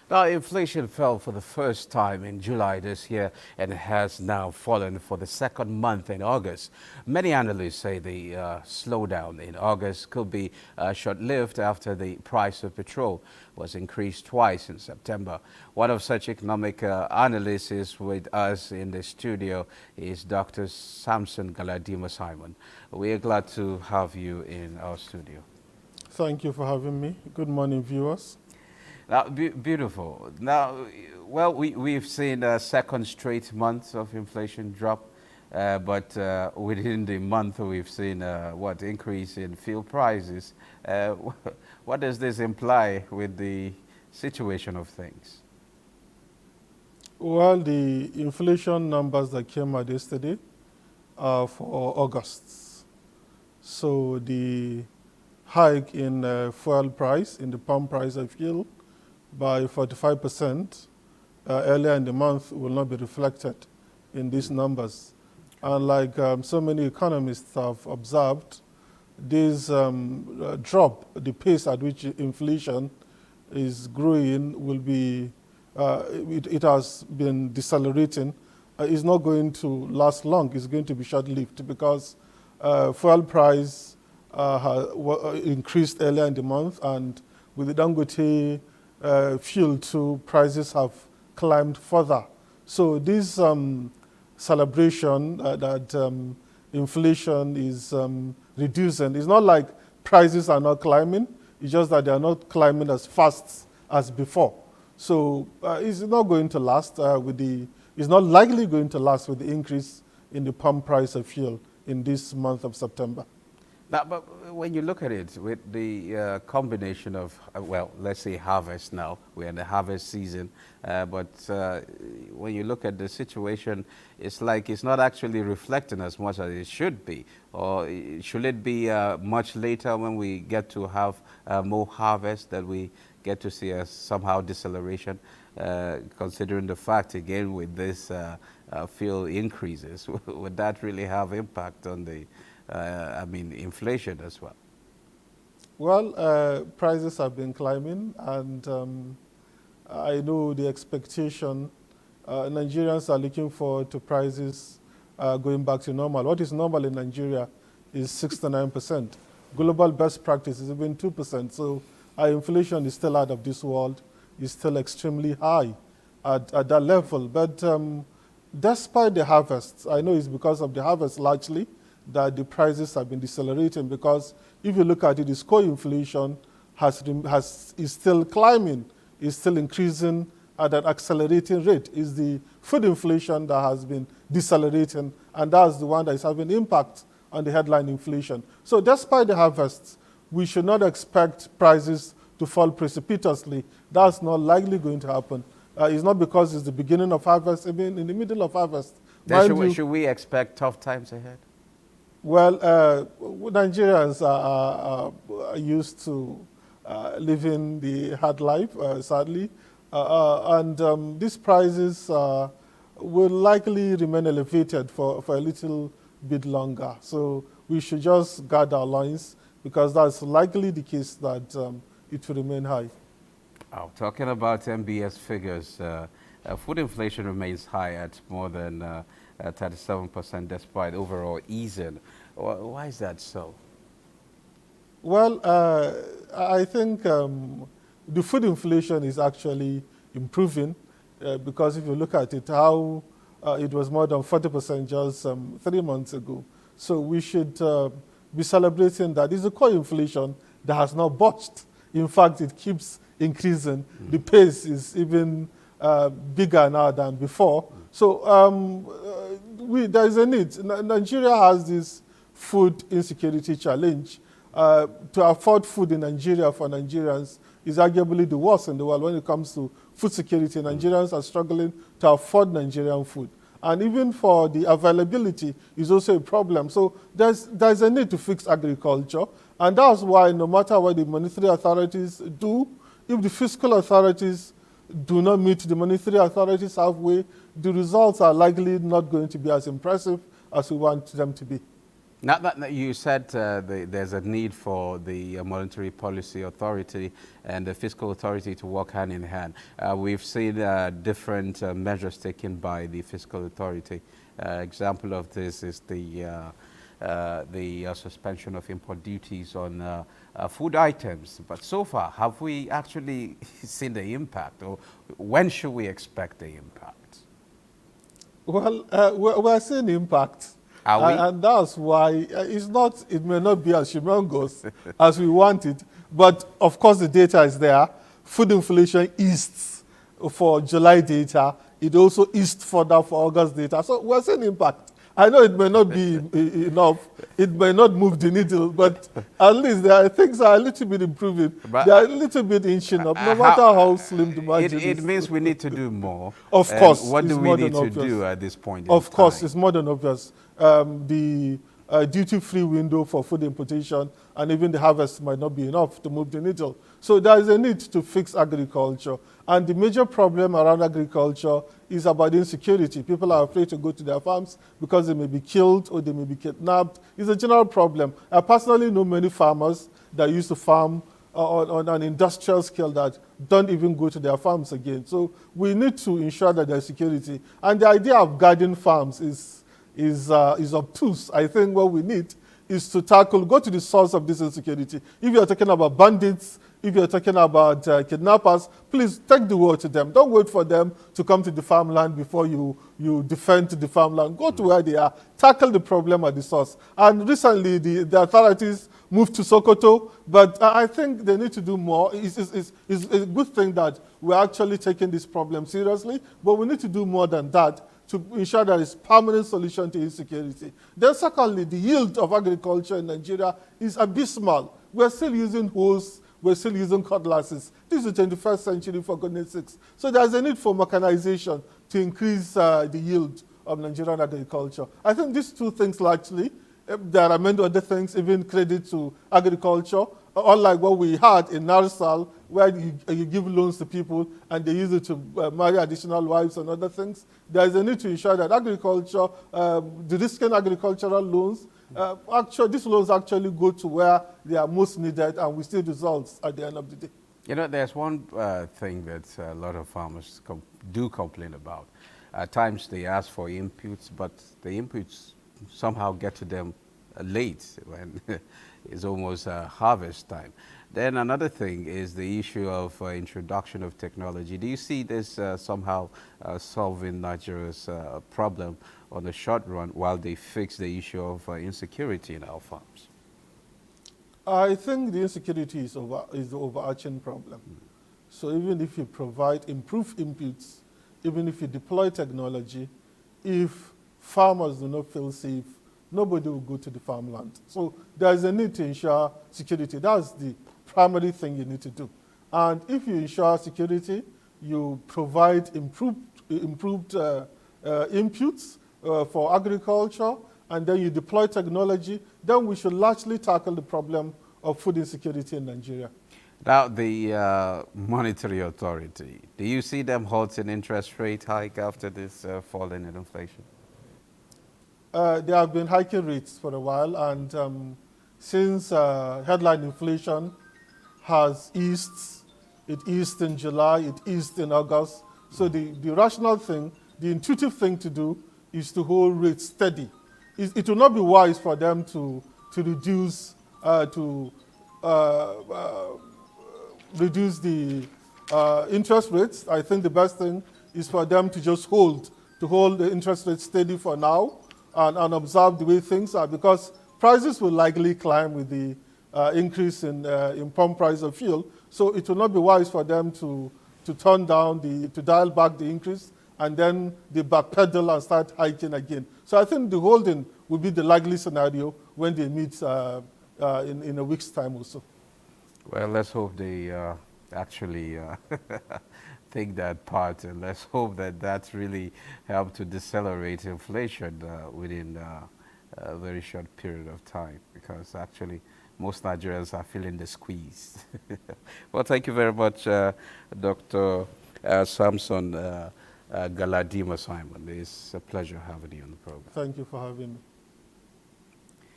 Now, inflation fell for the first time in July this year and has now fallen for the second month in August. Many analysts say the slowdown in August could be short-lived after the price of petrol was increased twice in September. One of such economic analysts is with us in the studio is Dr. Samson Simon. We are glad to have you in our studio. Thank you for having me. Good morning, viewers. Now, beautiful. Now, well, we've seen a second straight month of inflation drop, but within the month we've seen what increase in fuel prices. What does this imply with the situation of things? Well, the inflation numbers that came out yesterday are for August. So the hike in fuel price, in the pump price of fuel, by 45% earlier in the month will not be reflected in these numbers. And like so many economists have observed, this drop, the pace at which inflation is growing will be, it has been decelerating. It's not going to last long. It's going to be short-lived because fuel price increased earlier in the month, and with the Dangote fuel too, prices have climbed further. So this celebration that inflation is reducing, it's not like prices are not climbing, it's just that they are not climbing as fast as before. So it's not going to last it's not likely going to last with the increase in the pump price of fuel in this month of September. Now, but when you look at it with the combination of, well, let's say harvest now, we're in the harvest season, but when you look at the situation, it's like it's not actually reflecting as much as it should be. Or should it be much later when we get to have more harvest that we get to see a somehow deceleration, considering the fact, again, with this fuel increases, would that really have impact on the inflation as well? Well, prices have been climbing, and I know the expectation, Nigerians are looking forward to prices going back to normal. What is normal in Nigeria is 6 to 9%. Global best practice is even 2%. So our inflation is still out of this world, is still extremely high at that level. But despite the harvest, I know it's because of the harvest largely, that the prices have been decelerating, because if you look at it, this core inflation is still climbing, is still increasing at an accelerating rate. It's the food inflation that has been decelerating, and that's the one that is having impact on the headline inflation. So despite the harvest, we should not expect prices to fall precipitously. That's not likely going to happen. It's not because it's the beginning of harvest, even in the middle of harvest. Should we expect tough times ahead? Well, Nigerians are used to living the hard life, sadly, and these prices will likely remain elevated for a little bit longer. So we should just guard our loins, because that's likely the case that it will remain high. Oh, talking about MBS figures, food inflation remains high at more than 37% despite overall easing. Why is that so? Well, I think the food inflation is actually improving, because if you look at it, how it was more than 40% just 3 months ago. So we should be celebrating that. It's a core inflation that has not budged. In fact, it keeps increasing. The pace is even bigger now than before. So there is a need. Nigeria has this food insecurity challenge. To afford food in Nigeria for Nigerians is arguably the worst in the world when it comes to food security. Nigerians are struggling to afford Nigerian food. And even for the availability is also a problem. So there's a need to fix agriculture. And that's why no matter what the monetary authorities do, if the fiscal authorities do not meet the monetary authorities halfway, the results are likely not going to be as impressive as we want them to be. Now, you said there's a need for the Monetary Policy Authority and the Fiscal Authority to work hand in hand. We've seen different measures taken by the Fiscal Authority. Example of this is the suspension of import duties on food items. But so far, have we actually seen the impact, or when should we expect the impact? Well, we're seeing impact. Are we? And that's why it may not be as humongous as we want it, but of course the data is there. Food inflation eased for July data. It also eased further for August data. So we're seeing impact. I know it may not be enough. It may not move the needle, but at least things are a little bit improving. But they are a little bit inching up, no matter how slim the margin is. It means we need to do more. Of course. What do we need to do at this point in Of course, time? it's more than obvious. The duty-free window for food importation and even the harvest might not be enough to move the needle. So there is a need to fix agriculture. And the major problem around agriculture is about insecurity. People are afraid to go to their farms because they may be killed or they may be kidnapped. It's a general problem. I personally know many farmers that used to farm on an industrial scale that don't even go to their farms again. So we need to ensure that there's security. And the idea of garden farms is obtuse. I think what we need is to go to the source of this insecurity. If you're talking about bandits, if you're talking about kidnappers, please take the word to them. Don't wait for them to come to the farmland before you defend the farmland. Go to where they are. Tackle the problem at the source. And recently, the authorities moved to Sokoto, but I think they need to do more. It's a good thing that we're actually taking this problem seriously, but we need to do more than that to ensure there is permanent solution to insecurity. Then secondly, the yield of agriculture in Nigeria is abysmal. We're still using hoes, we're still using cutlasses. This is the 21st century, for goodness sakes. So there's a need for mechanization to increase the yield of Nigerian agriculture. I think these two things largely, there are many other things, even credit to agriculture, unlike what we had in Narsal, where you give loans to people and they use it to marry additional wives and other things. There is a need to ensure that agriculture, the risking agricultural loans, these loans actually go to where they are most needed and we see results at the end of the day. You know, there's one thing that a lot of farmers do complain about. At times they ask for inputs, but the inputs somehow get to them late when it's almost harvest time. Then another thing is the issue of introduction of technology. Do you see this somehow solving Nigeria's problem on the short run while they fix the issue of insecurity in our farms? I think the insecurity is the overarching problem. So even if you provide improved inputs, even if you deploy technology, if farmers do not feel safe, nobody will go to the farmland. So there is a need to ensure security. That's the primary thing you need to do. And if you ensure security, you provide improved inputs for agriculture, and then you deploy technology, then we should largely tackle the problem of food insecurity in Nigeria. Now, the Monetary Authority, do you see them halting interest rate hike after this fall in inflation? They have been hiking rates for a while, and since headline inflation has eased, it eased in July, it eased in August. So the rational thing, the intuitive thing to do is to hold rates steady. It will not be wise for them to reduce the interest rates. I think the best thing is for them to just hold the interest rate steady for now and observe the way things are, because prices will likely climb with the increase in pump price of fuel. So it will not be wise for them to dial back the increase and then they backpedal and start hiking again. So I think the holding will be the likely scenario when they meet in a week's time or so. Well, let's hope they actually take that part, and let's hope that that's really helped to decelerate inflation within a very short period of time, because actually most Nigerians are feeling the squeeze. Well, thank you very much, Dr. Samson Galadima Simon. It's a pleasure having you on the program. Thank you for having me.